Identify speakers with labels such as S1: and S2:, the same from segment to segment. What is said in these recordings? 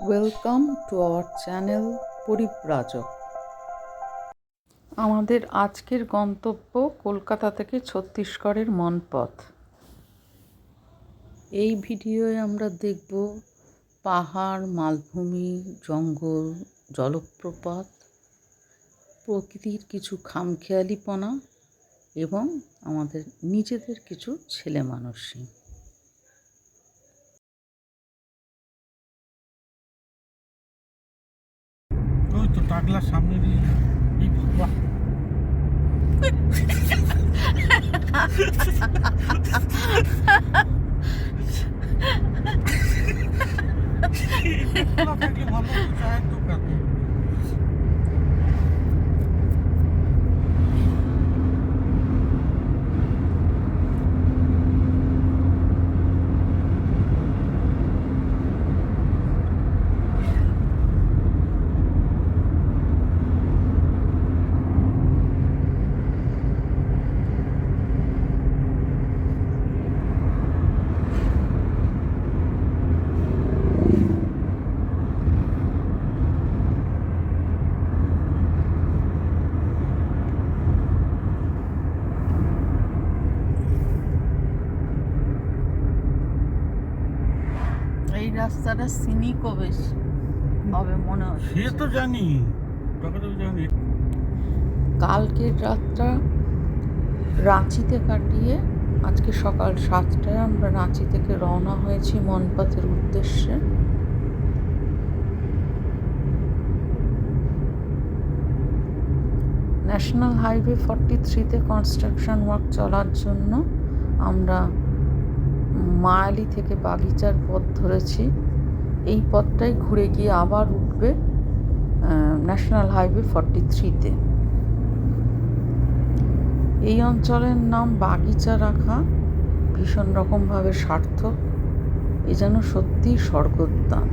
S1: Welcome to our channel পরিব্রাজক। আমাদের আজকের গন্তব্য কলকাতা থেকে ছত্তিশগড়ের মনপথ। এই ভিডিওয়ে আমরা দেখব পাহাড়, মালভূমি, জঙ্গল, জলপ্রপাত, প্রকৃতির কিছু খামখেয়ালিপনা এবং আমাদের নিজেদের কিছু ছেলে মানুষই।
S2: ওই তো টাকলার সামনে দিয়ে এই বাবা থাকলে ভালো হতো, চায়ের দোকান।
S1: এই রাস্তাটা সিনিকও বেশি হবে মনে হয়।
S2: সে তো জানি, তোকে তো জানি।
S1: কালকের রাতটা রাঁচিতে কাটিয়ে আজকে সকাল 7টায় আমরা রাঁচি থেকে রওনা হয়েছি মনপথের উদ্দেশ্যে। ন্যাশনাল হাইওয়ে 43-তে কনস্ট্রাকশন ওয়ার্ক চলার জন্য আমরা মায়ালি থেকে বাগিচার পথ ধরেছি। এই পথটাই ঘুরে গিয়ে আবার উঠবে ন্যাশনাল হাইওয়ে 43-তে। এই অঞ্চলের নাম বাগিচা রাখা ভীষণ রকমভাবে সার্থক। এ যেন সত্যিই স্বর্গোদ্যান।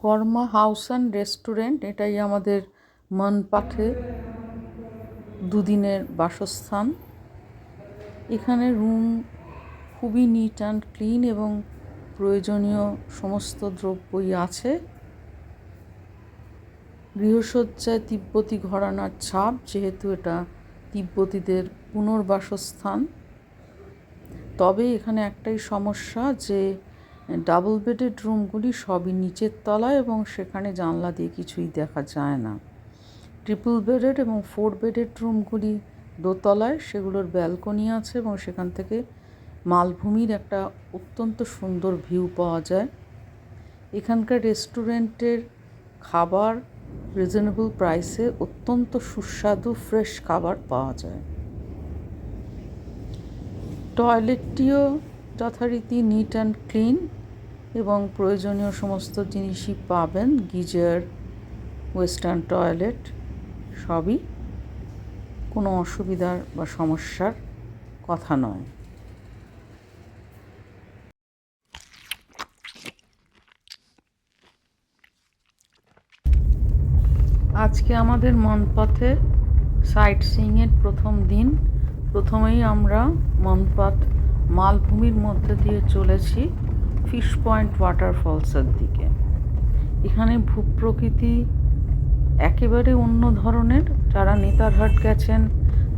S1: কর্মা হাউস অ্যান্ড রেস্টুরেন্ট, এটাই আমাদের মনপথে দুদিনের বাসস্থান। এখানে রুম খুবই নিট অ্যান্ড ক্লিন এবং প্রয়োজনীয় সমস্ত দ্রব্যই আছে। গৃহসজ্জায় তিব্বতী ঘরানার ছাপ, যেহেতু এটা তিব্বতীদের পুনর্বাসস্থান। তবে এখানে একটাই সমস্যা যে ডাবল বেডেড রুমগুলি সবই নিচের তলায় এবং সেখানে জানলা দিয়ে কিছুই দেখা যায় না। ট্রিপল বেডেড এবং 4 বেডেড রুমগুলি দোতলায়, সেগুলোর ব্যালকনি আছে এবং সেখান থেকে মালভূমির একটা অত্যন্ত সুন্দর ভিউ পাওয়া যায়। এখানকার রেস্টুরেন্টের খাবার রিজনেবল প্রাইসে অত্যন্ত সুস্বাদু ফ্রেশ খাবার পাওয়া যায়। টয়লেটটিও যথারীতি নিট অ্যান্ড ক্লিন এবং প্রয়োজনীয় সমস্ত জিনিসই পাবেন। গিজার, ওয়েস্টার্ন টয়লেট সবই, কোনো অসুবিধার বা সমস্যার কথা নয়। আজকে আমাদের মনপথে সাইট সিইংয়ের প্রথম দিন। প্রথমেই আমরা মনপথ মালভূমির মধ্যে দিয়ে চলেছি ফিশ পয়েন্ট ওয়াটারফলসের দিকে। এখানে ভূপ্রকৃতি একেবারে অন্য ধরনের। যারা নেতারহাট গেছেন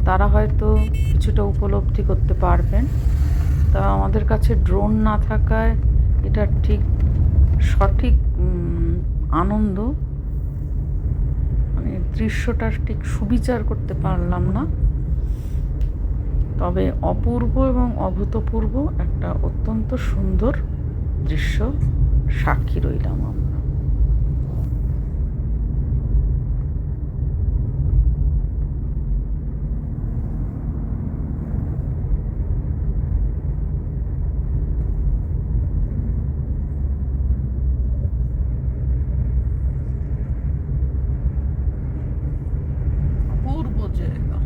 S1: তারা হয়তো কিছুটা উপলব্ধি করতে পারবেন। তা আমাদের কাছে ড্রোন না থাকায় এটা ঠিক সঠিক আনন্দ দৃশ্যটা ঠিক সুবিচার করতে পারলাম না। তবে অপূর্ব এবং অভূতপূর্ব একটা অত্যন্ত সুন্দর দৃশ্য সাক্ষী রইলাম আমরা। অপূর্ব জায়গা।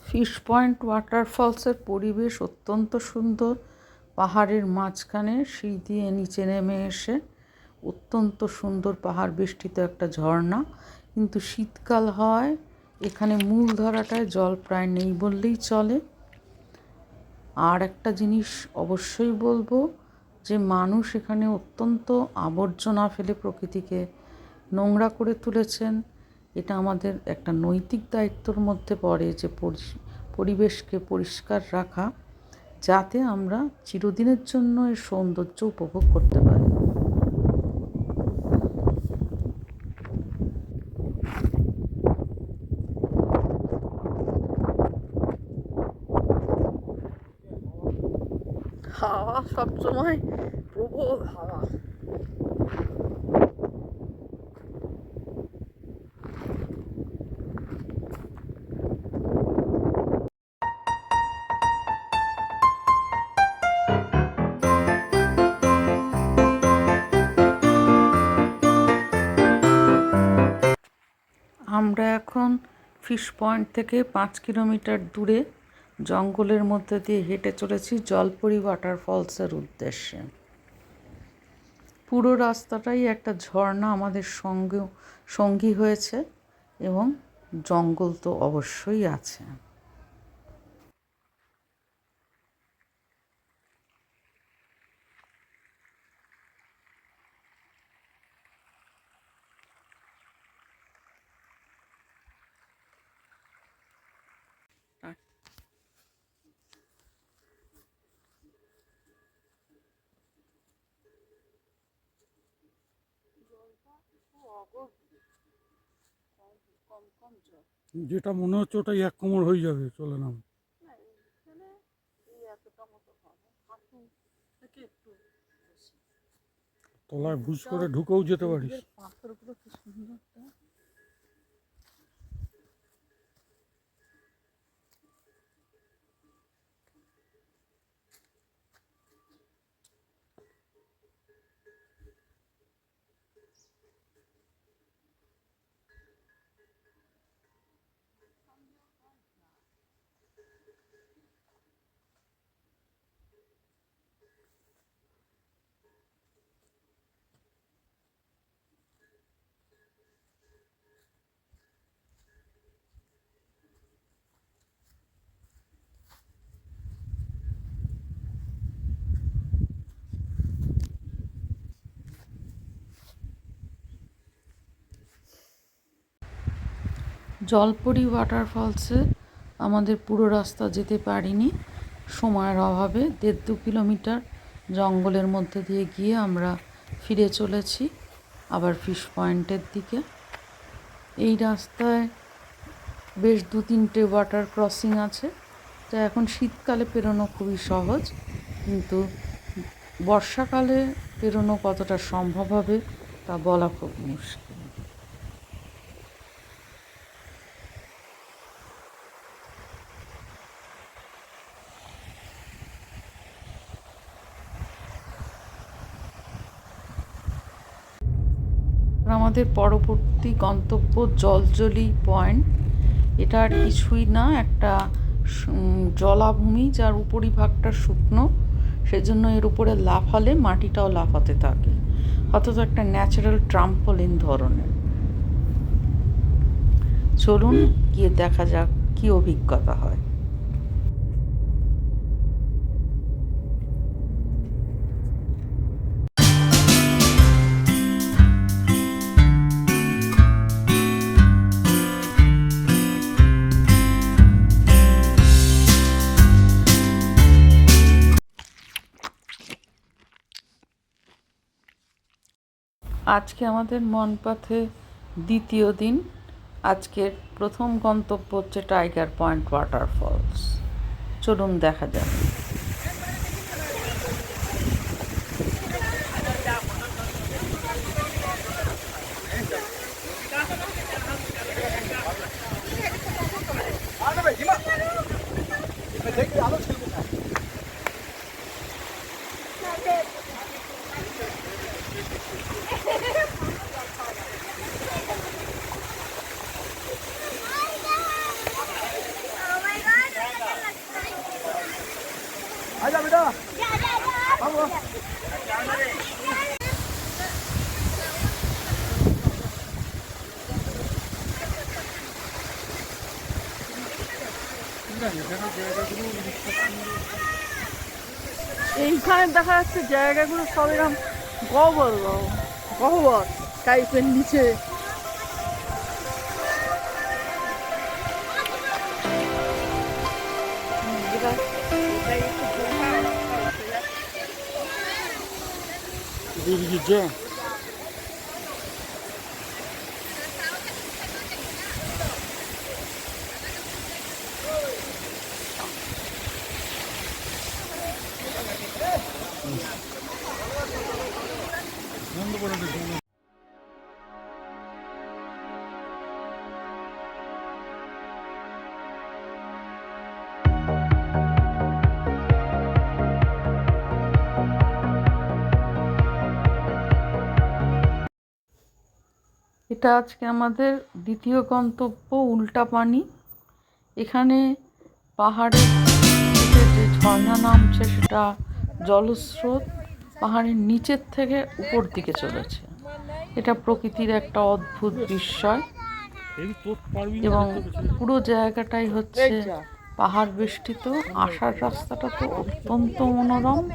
S1: ফিশ পয়েন্ট ওয়াটারফলসের পরিবেশ অত্যন্ত সুন্দর। পাহাড়ের মাঝখানে সিঁড়ি দিয়ে নিচে নেমে এসে অত্যন্ত সুন্দর পাহাড় বেষ্টিত একটা ঝর্ণা। কিন্তু শীতকাল হয় এখানে মূলধারাটায় জল প্রায় নেই বললেই চলে। আর একটা জিনিস অবশ্যই বলবো যে মানুষ এখানে অত্যন্ত আবর্জনা ফেলে প্রকৃতিকে নোংরা করে তুলেছেন। এটা আমাদের একটা নৈতিক দায়িত্বর মধ্যে পড়ে যে পরিবেশকে পরিষ্কার রাখা, যাতে আমরা চিরদিনের জন্য এর সৌন্দর্য উপভোগ করতে পারি। হাওয়া সবসময় প্রবল হাওয়া। আমরা এখন ফিশ পয়েন্ট থেকে 5 কিলোমিটার দূরে জঙ্গলের মধ্যে দিয়ে হেঁটে চলেছি জলপরি ওয়াটারফলসের উদ্দেশ্যে। পুরো রাস্তাটাই একটা ঝর্ণা আমাদের সঙ্গী হয়েছে, এবং জঙ্গল তো অবশ্যই আছে।
S2: যেটা মনে হচ্ছে ওটাই 1 কোমর হয়ে যাবে, চলে নাম। তলায় ভুজ করে ঢুকেও যেতে পারিস।
S1: পাথরগুলো কি সুন্দর। জলপরি ওয়াটারফলসে আমাদের পুরো রাস্তা যেতে পারিনি, সময়ের অভাবে। 1.5-2 কিলোমিটার জঙ্গলের মধ্যে দিয়ে গিয়ে আমরা ফিরে চলেছি আবার ফিশ পয়েন্টের দিকে। এই রাস্তায় বেশ 2-3টে ওয়াটার ক্রসিং আছে, যা এখন শীতকালে পেরোনো খুবই সহজ, কিন্তু বর্ষাকালে পেরোনো কতটা সম্ভব হবে তা বলা খুব মুশকিল। আমাদের পরবর্তী গন্তব্য জলজলি পয়েন্ট। এটা আর কিছুই না, একটা জলাভূমি যার উপরিভাগটা শুকনো, সেজন্য এর উপরে লাফালে মাটিটাও লাফাতে থাকে, অথচ একটা ন্যাচারাল ট্রাম্পোলিন ধরনের। চলুন গিয়ে দেখা যাক কী অভিজ্ঞতা হয়। আজকে আমাদের মনপথে দ্বিতীয় দিন। আজকের প্রথম গন্তব্য হচ্ছে টাইগার পয়েন্ট ওয়াটারফলস। চলুন দেখা যাক। এইখানে দেখা যাচ্ছে জায়গাগুলো সব এরকম গহ্বর গহ্বর টাইপের নিচে। এটা আজকে আমাদের দ্বিতীয় গন্তব্য উল্টাপানি। এখানে পাহাড়ের থেকে যে ঝর্ণা নামছে সেটা জলস্রোত পাহাড়ের নিচের থেকে উপর দিকে চলেছে। এটা প্রকৃতির একটা অদ্ভুত বিস্ময় এবং পুরো জায়গাটাই হচ্ছে পাহাড় বেষ্টিত। আসার রাস্তাটা তো অত্যন্ত মনোরম।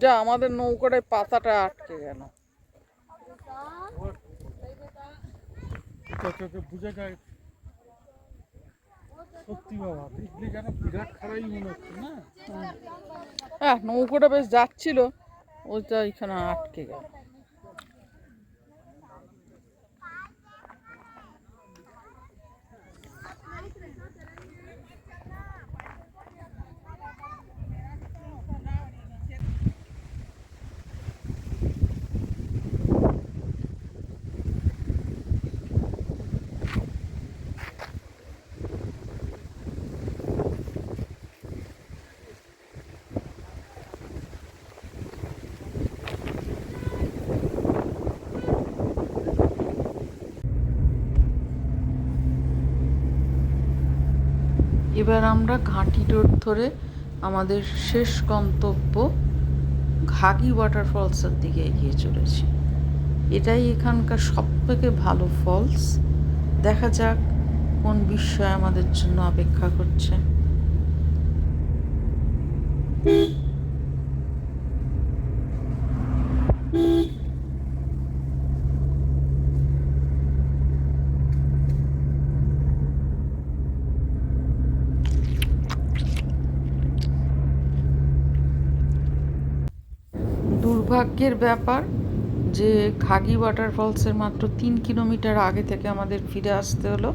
S1: যা আমাদের নৌকাটায় পাতাটা আটকে গেল।
S2: বুঝে যায় সত্যি বাবা, দেখলে যেন বিরাট খারাই মনে হচ্ছে না।
S1: হ্যাঁ, নৌকোটা বেশ যাচ্ছিল, ওইটা এখানে আটকে গেল। এবার আমরা ঘাঁটি রোড ধরে আমাদের শেষ গন্তব্য ঘাগি ওয়াটারফলসের দিকে এগিয়ে চলেছি। এটাই এখানকার সবথেকে ভালো ফলস। দেখা যাক কোন বিস্ময় আমাদের জন্য অপেক্ষা করছে। দুর্ভাগ্যের ব্যাপার যে ঘাগি ওয়াটারফলসের মাত্র 3 কিলোমিটার আগে থেকে আমাদের ফিরে আসতে হলো,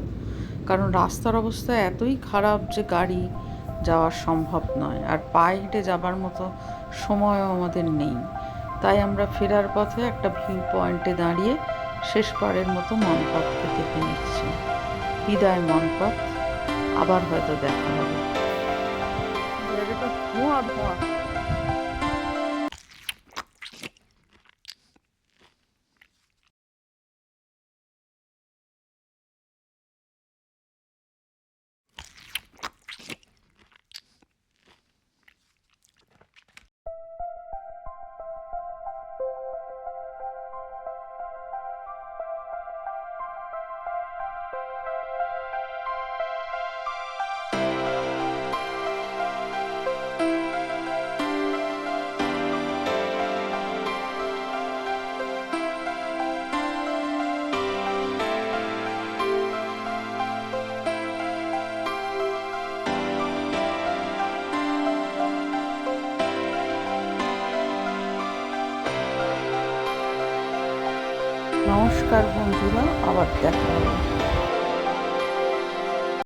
S1: কারণ রাস্তার অবস্থা এতই খারাপ যে গাড়ি যাওয়া সম্ভব নয়, আর পায়ে হেঁটে যাবার মতো সময়ও আমাদের নেই। তাই আমরা ফেরার পথে একটা ভিউ পয়েন্টে দাঁড়িয়ে শেষবারের মতো মনপথকে দেখে নিচ্ছি। বিদায় মনপথ, আবার হয়তো দেখা হবে। জায়গাটা ধোঁয়া ধোঁয়া। নমস্কার বন্ধুরা, আবার দেখা হবে।